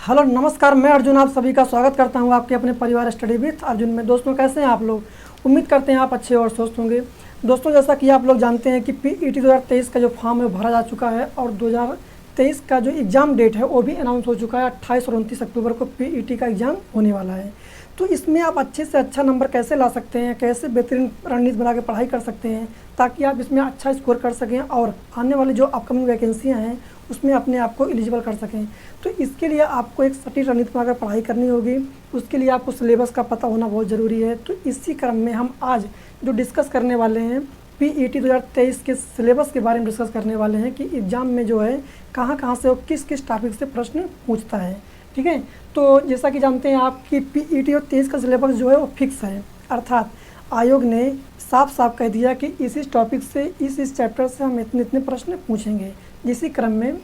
Hello नमस्कार, मैं अर्जुन आप सभी का स्वागत करता हूं आपके अपने परिवार स्टडी विथ अर्जुन में। दोस्तों कैसे हैं आप लोग? उम्मीद करते हैं आप अच्छे और स्वस्थ होंगे। दोस्तों जैसा कि आप लोग जानते हैं कि पीईटी 2023 का जो फॉर्म है भरा जा चुका है और 2023 का जो एग्ज़ाम डेट है वो भी अनाउंस हो चुका है। 28 और 29 अक्टूबर को पीईटी का एग्ज़ाम होने वाला है। तो इसमें आप अच्छे से अच्छा नंबर कैसे ला सकते हैं, कैसे बेहतरीन रणनीति बना के पढ़ाई कर सकते हैं ताकि आप इसमें अच्छा स्कोर कर सकें और आने वाली जो अपकमिंग वैकेंसियाँ हैं उसमें अपने आप को एलिजिबल कर सकें। तो इसके लिए आपको एक सटीक रणनीति बनाकर पढ़ाई करनी होगी। उसके लिए आपको सिलेबस का पता होना बहुत ज़रूरी है। तो इसी क्रम में हम आज जो डिस्कस करने वाले हैं पीईटी 2023 के सिलेबस के बारे में डिस्कस करने वाले हैं कि एग्ज़ाम में जो है कहाँ कहाँ से और किस किस टॉपिक से प्रश्न पूछता है। ठीक है, तो जैसा कि जानते हैं आप कि पीईटी 23 का सिलेबस जो है वो फिक्स है, अर्थात आयोग ने साफ साफ कह दिया कि इस टॉपिक से इस चैप्टर से हम इतने इतने प्रश्न पूछेंगे। इसी क्रम में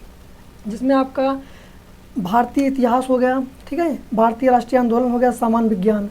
जिसमें आपका भारतीय इतिहास हो गया, ठीक है, भारतीय राष्ट्रीय आंदोलन हो गया, सामान्य विज्ञान,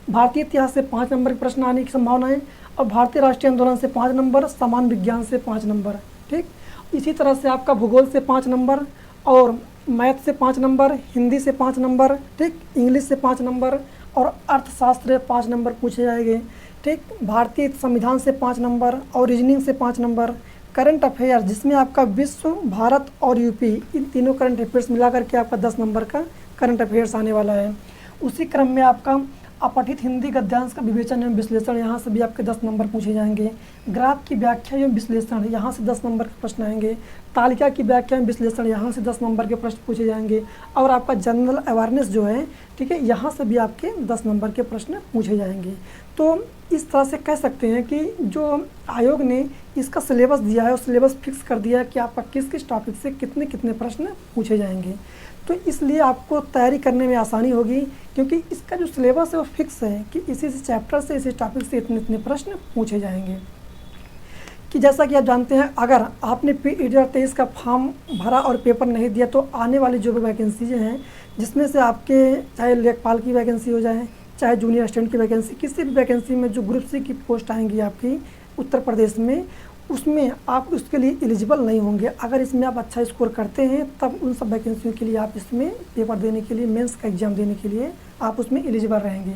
भारतीय इतिहास से 5 नंबर के प्रश्न आने की संभावना है और भारतीय राष्ट्रीय आंदोलन से 5 नंबर, सामान्य विज्ञान से 5 नंबर। ठीक, इसी तरह से आपका भूगोल से 5 नंबर और मैथ से 5 नंबर, हिंदी से 5 नंबर, ठीक, इंग्लिश से 5 नंबर और अर्थशास्त्र 5 नंबर पूछे जाएंगे। ठीक, भारतीय संविधान से 5 नंबर और रीजनिंग से 5 नंबर, करंट अफेयर जिसमें आपका विश्व, भारत और यूपी इन तीनों करंट अफेयर्स मिला करके आपका 10 नंबर का करंट अफेयर्स आने वाला है। उसी क्रम में आपका अपठित हिंदी गद्यांश का विवेचन एवं विश्लेषण, यहाँ से भी आपके 10 नंबर पूछे जाएंगे। ग्राफ की व्याख्या एवं विश्लेषण, यहाँ से 10 नंबर के प्रश्न आएंगे। तालिका की व्याख्या एवं विश्लेषण, यहाँ से 10 नंबर के प्रश्न पूछे जाएंगे। और आपका जनरल अवेयरनेस जो है, ठीक है, यहाँ से भी आपके 10 नंबर के प्रश्न पूछे जाएंगे। तो इस तरह से कह सकते हैं कि जो आयोग ने इसका सिलेबस दिया है उस सिलेबस फिक्स कर दिया है कि आपका किस किस टॉपिक से कितने कितने प्रश्न पूछे जाएंगे। तो इसलिए आपको तैयारी करने में आसानी होगी क्योंकि इसका जो सिलेबस है वो फिक्स है कि इसी चैप्टर से इसी टॉपिक से इतने इतने प्रश्न पूछे जाएंगे। कि जैसा कि आप जानते हैं अगर आपने पीईटी 2023 का फॉर्म भरा और पेपर नहीं दिया तो आने वाली जो भी वैकेंसीज हैं जिसमें से आपके चाहे लेखपाल की वैकेंसी हो जाए, चाहे जूनियर असिस्टेंट की वैकेंसी, किसी भी वैकेंसी में जो ग्रुप सी की पोस्ट आएंगी आपकी उत्तर प्रदेश में, उसमें आप उसके लिए एलिजिबल नहीं होंगे। अगर इसमें आप अच्छा स्कोर करते हैं तब उन सब वैकेंसियों के लिए आप इसमें पेपर देने के लिए, मेंस का एग्ज़ाम देने के लिए आप उसमें एलिजिबल रहेंगे।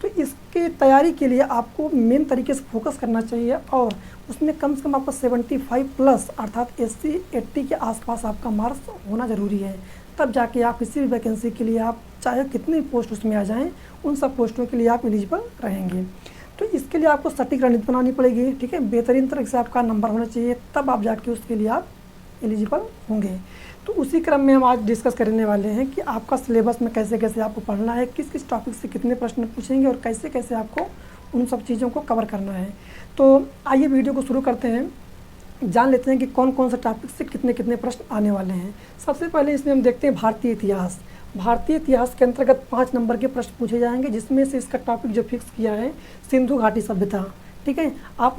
तो इसके तैयारी के लिए आपको मेन तरीके से फोकस करना चाहिए और उसमें कम से कम आपका 75 प्लस अर्थात 80 के आसपास आपका मार्क्स होना ज़रूरी है। तब जाके आप किसी भी वैकेंसी के लिए आप चाहे कितनी पोस्ट उसमें आ जाएँ उन सब पोस्टों के लिए आप एलिजिबल रहेंगे। तो इसके लिए आपको सटीक रणनीति बनानी पड़ेगी, ठीक है, बेहतरीन तरह से आपका नंबर होना चाहिए तब आप जाके उसके लिए आप एलिजिबल होंगे। तो उसी क्रम में हम आज डिस्कस करने वाले हैं कि आपका सिलेबस में कैसे कैसे आपको पढ़ना है, किस किस टॉपिक से कितने प्रश्न पूछेंगे और कैसे कैसे आपको उन सब चीज़ों को कवर करना है। तो आइए वीडियो को शुरू करते हैं, जान लेते हैं कि कौन कौन से टॉपिक से कितने कितने प्रश्न आने वाले हैं। सबसे पहले इसमें हम देखते हैं भारतीय इतिहास। भारतीय इतिहास के अंतर्गत 5 नंबर के प्रश्न पूछे जाएंगे जिसमें से इसका टॉपिक जो फिक्स किया है सिंधु घाटी सभ्यता। ठीक है, आप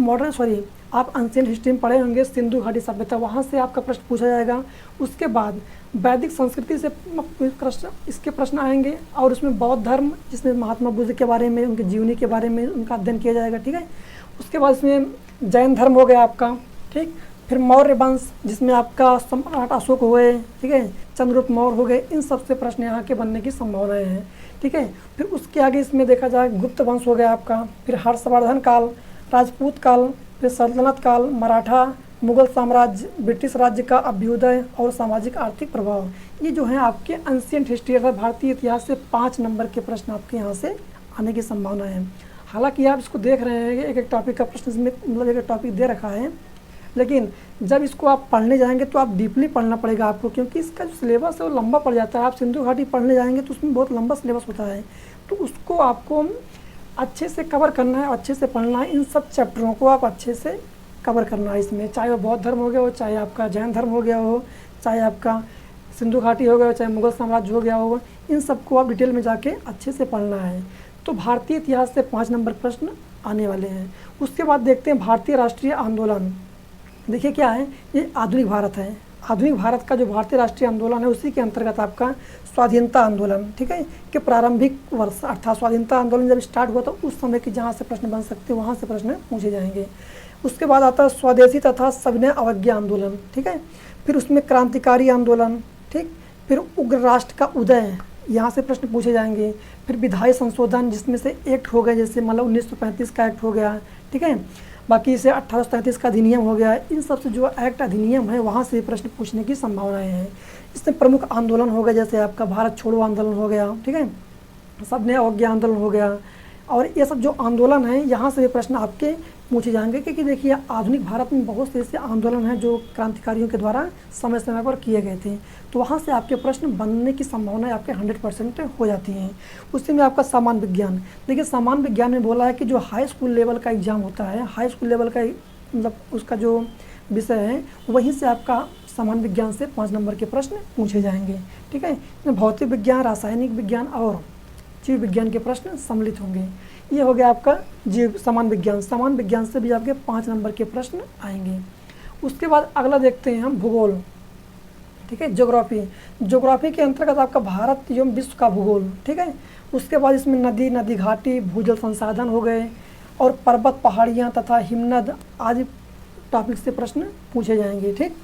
आप एंशिएंट हिस्ट्री में पढ़े होंगे सिंधु घाटी सभ्यता, वहाँ से आपका प्रश्न पूछा जाएगा। उसके बाद वैदिक संस्कृति से इसके प्रश्न आएंगे और उसमें बौद्ध धर्म जिसमें महात्मा बुद्ध के बारे में, उनकी जीवनी के बारे में उनका अध्ययन किया जाएगा। ठीक है, उसके बाद इसमें जैन धर्म हो गया आपका, ठीक, फिर मौर्य वंश जिसमें आपका सम्राट अशोक हो गए, ठीक है, चंद्रगुप्त मौर्य हो गए, इन सब से प्रश्न यहाँ के बनने की संभावनाएं हैं। ठीक है, फिर उसके आगे इसमें देखा जाए गुप्त वंश हो गया आपका, फिर हर्षवर्धन काल, राजपूत काल, फिर सल्तनत काल, मराठा, मुगल साम्राज्य, ब्रिटिश राज्य का अभ्युदय और सामाजिक आर्थिक प्रभाव। ये जो है आपके एंशिएंट हिस्ट्री अर्थात भारतीय इतिहास से 5 नंबर के प्रश्न आपके यहाँ से आने की संभावना है। हालाँकि आप इसको देख रहे हैं एक एक टॉपिक का प्रश्न इसमें मतलब एक टॉपिक दे रखा है, लेकिन जब इसको आप पढ़ने जाएंगे तो आप डीपली पढ़ना पड़ेगा आपको क्योंकि इसका जो सिलेबस है वो लंबा पड़ जाता है। आप सिंधु घाटी पढ़ने जाएंगे तो उसमें बहुत लंबा सिलेबस होता है, तो उसको आपको अच्छे से कवर करना है, अच्छे से पढ़ना है। इन सब चैप्टरों को आप अच्छे से कवर करना है इसमें, चाहे वो बौद्ध धर्म हो गया हो, चाहे आपका जैन धर्म हो गया हो, चाहे आपका सिंधु घाटी हो गया हो, चाहे मुगल साम्राज्य हो गया हो, इन सबको आप डिटेल में जाके अच्छे से पढ़ना है। तो भारतीय इतिहास से 5 नंबर प्रश्न आने वाले हैं। उसके बाद देखते हैं भारतीय राष्ट्रीय आंदोलन। देखिए क्या है, ये आधुनिक भारत है। आधुनिक भारत का जो भारतीय राष्ट्रीय आंदोलन है उसी के अंतर्गत आपका स्वाधीनता आंदोलन, ठीक है, के प्रारंभिक वर्ष अर्थात स्वाधीनता आंदोलन जब स्टार्ट हुआ तो उस समय की जहाँ से प्रश्न बन सकते हैं वहाँ से प्रश्न पूछे जाएंगे। उसके बाद आता है स्वदेशी तथा सविनय अवज्ञा आंदोलन, ठीक है, फिर उसमें क्रांतिकारी आंदोलन, ठीक, फिर उग्र राष्ट्र का उदय, यहाँ से प्रश्न पूछे जाएंगे। फिर विधायी संशोधन, जिसमें से एक्ट हो गए, जैसे मतलब 1935 का एक्ट हो गया, ठीक है, बाकी इसे 1833 का अधिनियम हो गया। इन सब से जो एक्ट अधिनियम है वहाँ से प्रश्न पूछने की संभावनाएं हैं। इसमें प्रमुख आंदोलन हो गए, जैसे आपका भारत छोड़ो आंदोलन हो गया, ठीक है, सबने अवज्ञा आंदोलन हो गया, और ये सब जो आंदोलन हैं यहाँ से भी प्रश्न आपके पूछे जाएंगे। क्योंकि देखिए आधुनिक भारत में बहुत से ऐसे आंदोलन हैं जो क्रांतिकारियों के द्वारा समय समय पर किए गए थे, तो वहाँ से आपके प्रश्न बनने की संभावनाएं आपके 100% हो जाती हैं। उसी में आपका सामान्य विज्ञान, देखिए सामान्य विज्ञान में बोला है कि जो हाई स्कूल लेवल का एग्ज़ाम होता है, हाई स्कूल लेवल का मतलब उसका जो विषय है, वहीं से आपका सामान्य विज्ञान से 5 नंबर के प्रश्न पूछे जाएंगे, ठीक है। इसमें भौतिक विज्ञान, रासायनिक विज्ञान और जीव विज्ञान के प्रश्न सम्मिलित होंगे। ये हो गया आपका जीव सामान्य विज्ञान। सामान्य विज्ञान से भी आपके 5 नंबर के प्रश्न आएंगे। उसके बाद अगला देखते हैं हम भूगोल, ठीक है, ज्योग्राफी। ज्योग्राफी के अंतर्गत आपका भारत एवं विश्व का भूगोल, ठीक है। उसके बाद इसमें नदी, नदी घाटी, भूजल संसाधन हो गए, और पर्वत, पहाड़ियाँ तथा हिमनद आदि टॉपिक से प्रश्न पूछे जाएंगे, ठीक।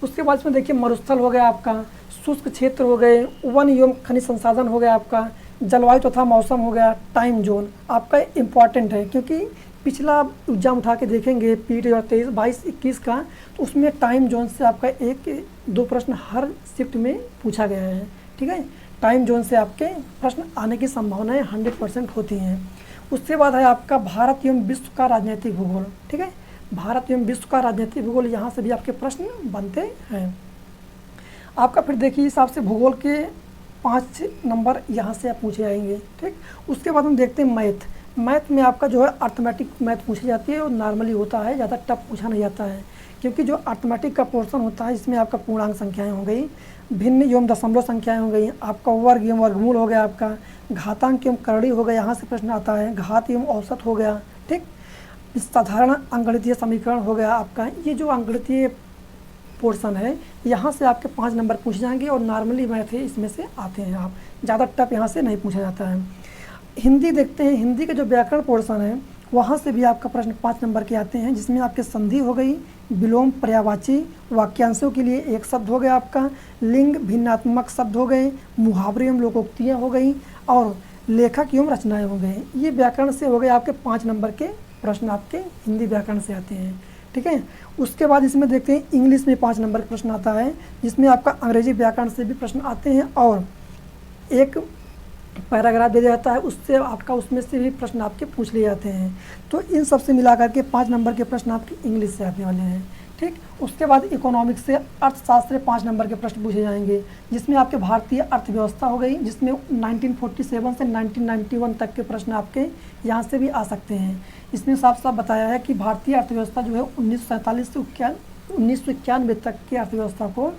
उसके बाद इसमें देखिए मरुस्थल हो गया आपका, शुष्क क्षेत्र हो गए, वन एवं खनिज संसाधन हो गया आपका, जलवायु तथा मौसम हो गया, टाइम जोन आपका इम्पॉर्टेंट है, क्योंकि पिछला एग्जाम उठा के देखेंगे PET 2023, 22, 21 का, तो उसमें टाइम जोन से आपका 1-2 प्रश्न हर शिफ्ट में पूछा गया है, ठीक है। टाइम जोन से आपके प्रश्न आने की संभावनाएं 100% होती हैं। उसके बाद है आपका भारत एवं विश्व का राजनीतिक भूगोल, ठीक है। भारत एवं विश्व का राजनीतिक भूगोल, यहाँ से भी आपके प्रश्न बनते हैं। आपका फिर देखिए हिसाब से भूगोल के 5 नंबर यहाँ से आप पूछे जाएंगे, ठीक। उसके बाद हम देखते हैं मैथ। मैथ में आपका जो है अर्थमेटिक मैथ पूछी जाती है, और नॉर्मली होता है, ज़्यादा टफ पूछा नहीं जाता है, क्योंकि जो अर्थमेटिक का पोर्शन होता है इसमें आपका पूर्णांक संख्याएं हो गई, भिन्न एवं दशमलव संख्याएं हो गई, आपका वर्ग एवं वर्गमूल हो गया, आपका घातांक एवं करड़ी हो गया, यहाँ से प्रश्न आता है, घात एवं औसत हो गया, ठीक। साधारण अंकगणितीय समीकरण हो गया आपका। ये जो अंकगणितीय पोर्शन है यहाँ से आपके 5 नंबर पूछे जाएंगे, और नॉर्मली मैथ है इसमें से आते हैं, आप ज़्यादा टफ यहाँ से नहीं पूछा जाता है। हिंदी देखते हैं, हिंदी के जो व्याकरण पोर्शन है वहाँ से भी आपका प्रश्न 5 नंबर के आते हैं, जिसमें आपके संधि हो गई, विलोम, पर्यायवाची, वाक्यांशों के लिए एक शब्द हो गया आपका, लिंग, भिन्नात्मक शब्द हो गए, मुहावरे एवं लोकोक्तियाँ हो गई, और लेखक एवं रचनाएँ हो गए। ये व्याकरण से हो गए आपके 5 नंबर के प्रश्न आपके हिंदी व्याकरण से आते हैं, ठीक है। उसके बाद इसमें देखते हैं इंग्लिश में 5 नंबर का प्रश्न आता है, जिसमें आपका अंग्रेजी व्याकरण से भी प्रश्न आते हैं, और एक पैराग्राफ दे जाता है, उससे आपका उसमें से भी प्रश्न आपके पूछ लिए जाते हैं। तो इन सब से मिला करके 5 नंबर के प्रश्न आपके इंग्लिश से आने वाले हैं, ठीक। उसके बाद इकोनॉमिक्स से अर्थशास्त्र 5 नंबर के प्रश्न पूछे जाएंगे, जिसमें आपके भारतीय अर्थव्यवस्था हो गई, जिसमें 1947 से 1991 तक के प्रश्न आपके यहाँ से भी आ सकते हैं। इसमें साफ साफ बताया है कि भारतीय अर्थव्यवस्था जो है 1947 से 1991 तक की अर्थव्यवस्था को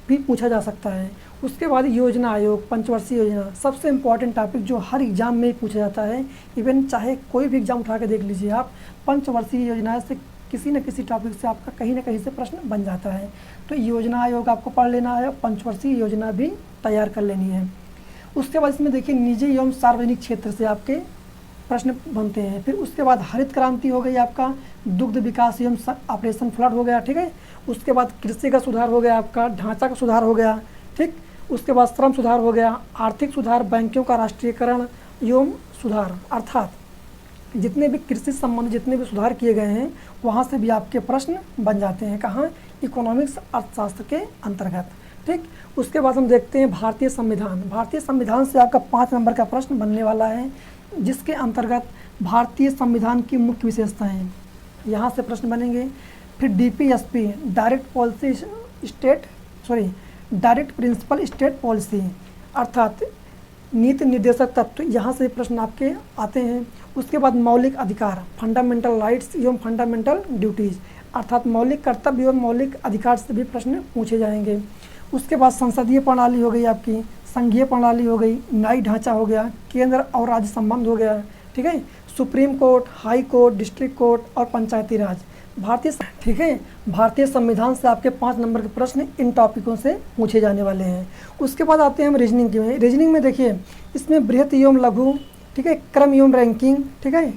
भी पूछा जा सकता है। उसके बाद योजना आयोग, पंचवर्षीय योजना, सबसे इम्पॉर्टेंट टॉपिक जो हर एग्जाम में ही पूछा जाता है, इवन चाहे कोई भी एग्जाम उठा के देख लीजिए आप, पंचवर्षीय योजना से किसी न किसी टॉपिक से आपका कहीं ना कहीं से प्रश्न बन जाता है। तो योजना आयोग आपको पढ़ लेना है, पंचवर्षीय योजना भी तैयार कर लेनी है। उसके बाद इसमें देखिए निजी एवं सार्वजनिक क्षेत्र से आपके प्रश्न बनते हैं। फिर उसके बाद हरित क्रांति हो गई आपका, दुग्ध विकास एवं ऑपरेशन फ्लड हो गया, ठीक है। उसके बाद कृषि का सुधार हो गया आपका, ढांचा का सुधार हो गया, ठीक। उसके बाद श्रम सुधार हो गया, आर्थिक सुधार, बैंकों का राष्ट्रीयकरण एवं सुधार, अर्थात जितने भी कृषि संबंधी जितने भी सुधार किए गए हैं वहाँ से भी आपके प्रश्न बन जाते हैं, कहाँ, इकोनॉमिक्स अर्थशास्त्र के अंतर्गत, ठीक। उसके बाद हम देखते हैं भारतीय संविधान। भारतीय संविधान से आपका 5 नंबर का प्रश्न बनने वाला है, जिसके अंतर्गत भारतीय संविधान की मुख्य विशेषताएं यहाँ से प्रश्न बनेंगे। फिर DPSP, direct principle state policy, अर्थात नीति निर्देशक तत्व, यहाँ से प्रश्न आपके आते हैं। उसके बाद मौलिक अधिकार, फंडामेंटल राइट्स एवं फंडामेंटल ड्यूटीज़, अर्थात मौलिक कर्तव्य एवं मौलिक अधिकार से भी प्रश्न पूछे जाएंगे। उसके बाद संसदीय प्रणाली हो गई आपकी, संघीय प्रणाली हो गई, न्यायिक ढांचा हो गया, केंद्र और राज्य संबंध हो गया, ठीक है, supreme court, high court, district court और पंचायती राज। ठीक है, भारतीय संविधान से आपके 5 नंबर के प्रश्न इन टॉपिकों से पूछे जाने वाले हैं। उसके बाद आते हैं हम रीजनिंग के में। रीजनिंग में देखिए इसमें बृहत एवं लघु, ठीक है, क्रम एवं रैंकिंग, ठीक है,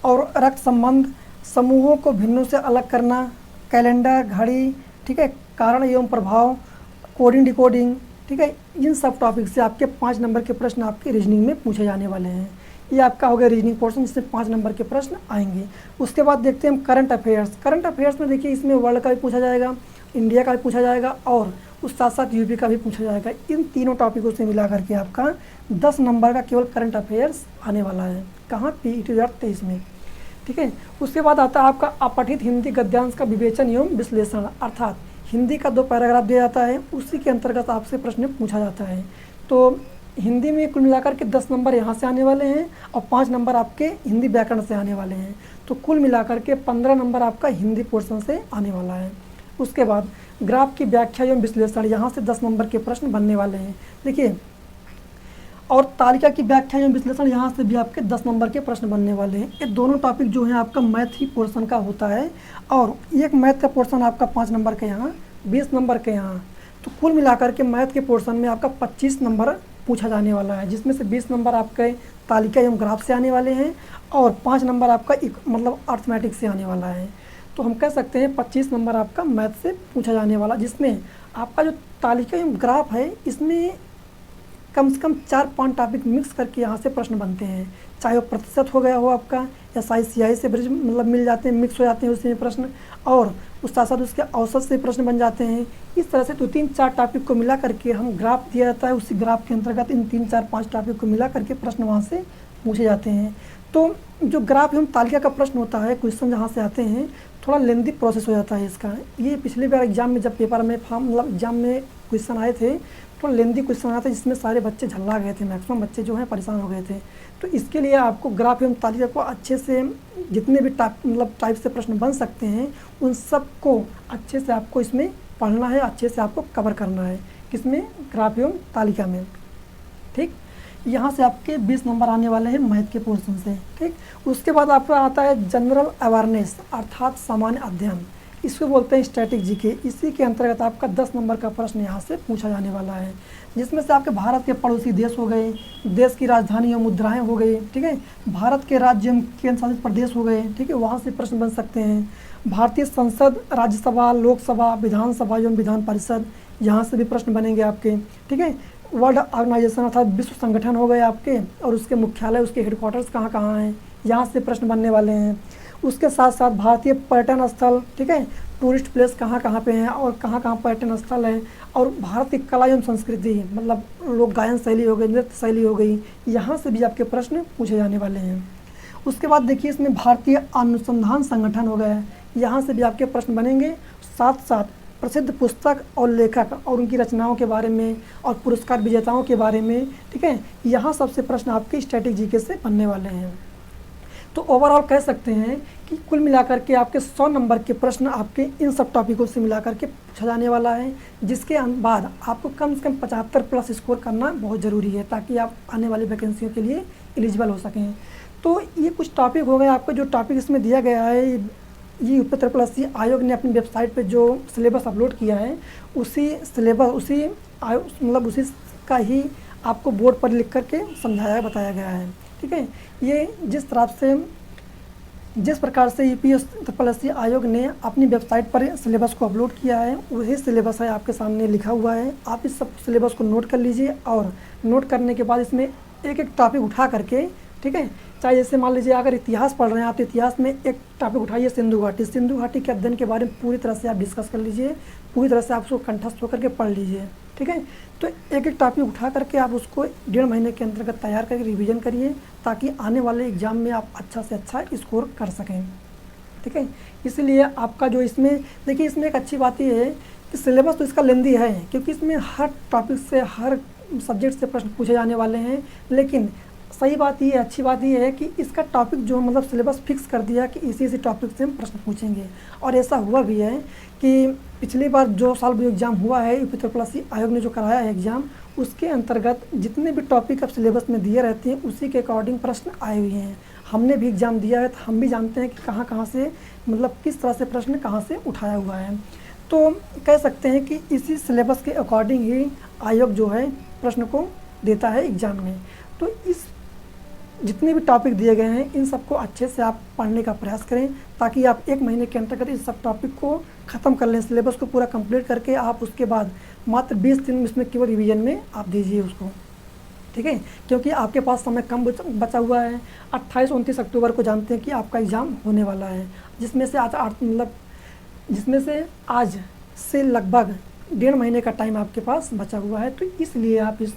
और रक्त संबंध, समूहों को भिन्नों से अलग करना, कैलेंडर, घड़ी, ठीक है, कारण एवं प्रभाव, कोडिंग डिकोडिंग, ठीक है। इन सब टॉपिक से आपके 5 नंबर के प्रश्न आपके रीजनिंग में पूछे जाने वाले हैं। ये आपका हो गया रीजनिंग पोर्शन, जिसमें 5 नंबर के प्रश्न आएंगे। उसके बाद देखते हैं हम करंट अफेयर्स। करंट अफेयर्स में देखिए इसमें वर्ल्ड का भी पूछा जाएगा, इंडिया का भी पूछा जाएगा और उस साथ साथ यूपी का भी पूछा जाएगा। इन तीनों टॉपिकों से मिला करके आपका 10 नंबर का केवल करंट अफेयर्स आने वाला है। कहाँ? PET 2023 में, ठीक है। उसके बाद आता है आपका अपठित हिंदी गद्यांश का विवेचन एवं विश्लेषण, अर्थात हिंदी का 2 पैराग्राफ दिया जाता है, उसी के अंतर्गत आपसे प्रश्न पूछा जाता है। तो हिंदी में कुल मिलाकर के 10 नंबर यहाँ से आने वाले हैं और 5 नंबर आपके हिंदी व्याकरण से आने वाले हैं। तो कुल मिलाकर के 15 नंबर आपका हिंदी पोर्शन से आने वाला है। उसके बाद ग्राफ की व्याख्या एवं विश्लेषण, यहाँ से 10 नंबर के प्रश्न बनने वाले हैं। देखिए, और तालिका की व्याख्या एवं विश्लेषण, यहाँ से भी आपके 10 नंबर के प्रश्न बनने वाले हैं। ये दोनों टॉपिक जो है आपका मैथ ही पोर्शन का होता है और एक मैथ का पोर्शन आपका 5 नंबर के यहाँ, 20 नंबर के यहाँ। तो कुल मिलाकर के मैथ के पोर्शन में आपका 25 नंबर पूछा जाने वाला है, जिसमें से 20 नंबर आपके तालिका एवं ग्राफ से आने वाले हैं और 5 नंबर आपका मतलब अर्थमेटिक से आने वाला है। तो हम कह सकते हैं 25 नंबर आपका मैथ से पूछा जाने वाला, जिसमें आपका जो तालिका एवं ग्राफ है इसमें कम से कम 4-5 टॉपिक मिक्स करके यहाँ से प्रश्न बनते हैं, चाहे वो प्रतिशत हो गया हो आपका या SI से मतलब मिल जाते हैं, मिक्स हो जाते हैं उसमें प्रश्न, और उस साथ साथ उसके औसत से प्रश्न बन जाते हैं। इस तरह से 2-3-4 टॉपिक को मिला करके हम ग्राफ दिया जाता है, उसी ग्राफ के अंतर्गत इन 3-4-5 टॉपिक को मिला करके प्रश्न वहाँ से पूछे जाते हैं। तो जो ग्राफ एवं तालिका का प्रश्न होता है, क्वेश्चन जहाँ से आते हैं, थोड़ा लेंदी प्रोसेस हो जाता है इसका। ये पिछली बार एग्जाम में जब पेपर में मतलब एग्जाम में क्वेश्चन आए थे, थोड़ा लेंदी क्वेश्चन आया था, जिसमें सारे बच्चे झल्ला गए थे, मैक्सिमम बच्चे जो हैं परेशान हो गए थे। तो इसके लिए आपको ग्राफ एवं तालिका को अच्छे से, जितने भी टाइप से प्रश्न बन सकते हैं, उन सब को अच्छे से आपको इसमें पढ़ना है, अच्छे से आपको कवर करना है, किसमें? ग्राफ एवं तालिका में, ठीक। यहाँ से आपके 20 नंबर आने वाले हैं मैथ के पोर्शन से, ठीक। उसके बाद आपका आता है जनरल अवेयरनेस, अर्थात सामान्य अध्ययन, इसको बोलते हैं स्टैटिक जीके। इसी के अंतर्गत आपका 10 नंबर का प्रश्न यहाँ से पूछा जाने वाला है, जिसमें से आपके भारत के पड़ोसी देश हो गए, देश की राजधानी और मुद्राएं हो गई, ठीक है, भारत के राज्य केंद्र शासित प्रदेश हो गए, ठीक है, वहाँ से प्रश्न बन सकते हैं। भारतीय संसद, राज्यसभा, लोकसभा, विधानसभा एवं विधान परिषद, यहाँ से भी प्रश्न बनेंगे आपके, ठीक है। वर्ल्ड ऑर्गेनाइजेशन अर्थात विश्व संगठन हो गए आपके, और उसके मुख्यालय, उसके हेडक्वार्टर्स कहाँ कहाँ हैं, यहाँ से प्रश्न बनने वाले हैं। उसके साथ साथ भारतीय पर्यटन स्थल, ठीक है, टूरिस्ट प्लेस कहाँ कहाँ पे हैं और कहाँ कहाँ पर्यटन स्थल हैं, और भारत की कला एवं संस्कृति, मतलब लोक गायन शैली हो गई, नृत्य शैली हो गई, यहाँ से भी आपके प्रश्न पूछे जाने वाले हैं। उसके बाद देखिए इसमें भारतीय अनुसंधान संगठन हो गया है, यहाँ से भी आपके प्रश्न बनेंगे। साथ साथ प्रसिद्ध पुस्तक और लेखक और उनकी रचनाओं के बारे में और पुरस्कार विजेताओं के बारे में, ठीक है, यहाँ सबसे प्रश्न आपके स्टैटिक जीके से बनने वाले हैं। तो ओवरऑल कह सकते हैं कि कुल मिलाकर के आपके 100 नंबर के प्रश्न आपके इन सब टॉपिकों से मिलाकर के पूछा जाने वाला है, जिसके बाद आपको कम से कम 75 प्लस स्कोर करना बहुत ज़रूरी है, ताकि आप आने वाली वैकेंसियों के लिए एलिजिबल हो सकें। तो ये कुछ टॉपिक हो गए आपको, जो टॉपिक इसमें दिया गया है, ये UPSSC आयोग ने अपनी वेबसाइट पे जो सिलेबस अपलोड किया है, उसी सिलेबस उसी का ही आपको बोर्ड पर लिख करके समझाया बताया गया है, ठीक है। ये जिस प्रकार से UPSSC आयोग ने अपनी वेबसाइट पर सिलेबस को अपलोड किया है, वही सिलेबस है आपके सामने लिखा हुआ है। आप इस सब सिलेबस को नोट कर लीजिए, और नोट करने के बाद इसमें एक एक टॉपिक उठा करके, ठीक है, चाहे जैसे मान लीजिए अगर इतिहास पढ़ रहे हैं आप, तो इतिहास में एक टॉपिक उठाइए सिंधु घाटी के अध्ययन के बारे में पूरी तरह से आप डिस्कस कर लीजिए, पूरी तरह से आप उसको कंठस्थ होकर के पढ़ लीजिए, ठीक है। तो एक एक टॉपिक उठा करके आप उसको 1.5 महीने के अंतर्गत तैयार करके रिवीजन करिए, ताकि आने वाले एग्जाम में आप अच्छा से अच्छा स्कोर कर सकें, ठीक है। इसलिए आपका जो इसमें देखिए, इसमें एक अच्छी बात ये है कि सिलेबस तो इसका लेंदी है, क्योंकि इसमें हर टॉपिक से, हर सब्जेक्ट से प्रश्न पूछे जाने वाले हैं। लेकिन सही बात ये, अच्छी बात ये है कि इसका टॉपिक जो मतलब सिलेबस फिक्स कर दिया कि इसी टॉपिक से हम प्रश्न पूछेंगे। और ऐसा हुआ भी है कि पिछली बार जो साल भी एग्ज़ाम हुआ है, UPSSC आयोग ने जो कराया है एग्ज़ाम, उसके अंतर्गत जितने भी टॉपिक अब सिलेबस में दिए रहते हैं, उसी के अकॉर्डिंग प्रश्न आए हुए हैं। हमने भी एग्ज़ाम दिया है, तो हम भी जानते हैं कि कहाँ कहाँ से, मतलब किस तरह से प्रश्न कहाँ से उठाया हुआ है। तो कह सकते हैं कि इसी सिलेबस के अकॉर्डिंग ही आयोग जो है प्रश्न को देता है एग्ज़ाम में। तो इस जितने भी टॉपिक दिए गए हैं इन सबको अच्छे से आप पढ़ने का प्रयास करें, ताकि आप 1 महीने के अंतर्गत इस सब टॉपिक को ख़त्म कर लें, सिलेबस को पूरा कंप्लीट करके आप उसके बाद मात्र 20 दिन इसमें केवल रिवीजन में आप दीजिए उसको, ठीक है। क्योंकि आपके पास समय कम बचा हुआ है। 28-29 अक्टूबर को जानते हैं कि आपका एग्ज़ाम होने वाला है, जिसमें से आज से लगभग 1.5 महीने का टाइम आपके पास बचा हुआ है। तो इसलिए आप इस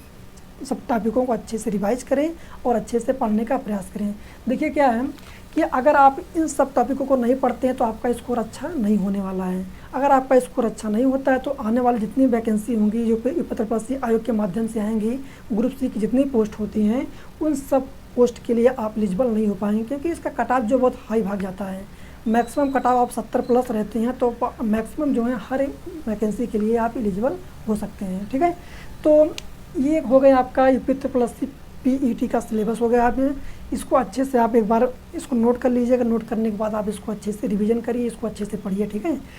सब टॉपिकों को अच्छे से रिवाइज करें और अच्छे से पढ़ने का प्रयास करें। देखिए क्या है कि अगर आप इन सब टॉपिकों को नहीं पढ़ते हैं तो आपका स्कोर अच्छा नहीं होने वाला है। अगर आपका स्कोर अच्छा नहीं होता है तो आने वाली जितनी वैकेंसी होंगी जो उत्तर प्रदेश आयोग के माध्यम से आएंगी, ग्रुप सी की जितनी पोस्ट होती हैं उन सब पोस्ट के लिए आप एलिजिबल नहीं हो पाएंगे, क्योंकि इसका कट ऑफ जो बहुत हाई भाग जाता है। मैक्सिमम कट ऑफ आप 70+ रहते हैं, तो मैक्सिमम जो है हर एक वैकेंसी के लिए आप एलिजिबल हो सकते हैं, ठीक है। तो ये हो गया आपका यूपी उत्तर प्रदेश पीईटी का सिलेबस हो गया। आप इसको अच्छे से आप एक बार इसको नोट कर लीजिएगा। नोट करने के बाद आप इसको अच्छे से रिवीजन करिए, इसको अच्छे से पढ़िए, ठीक है।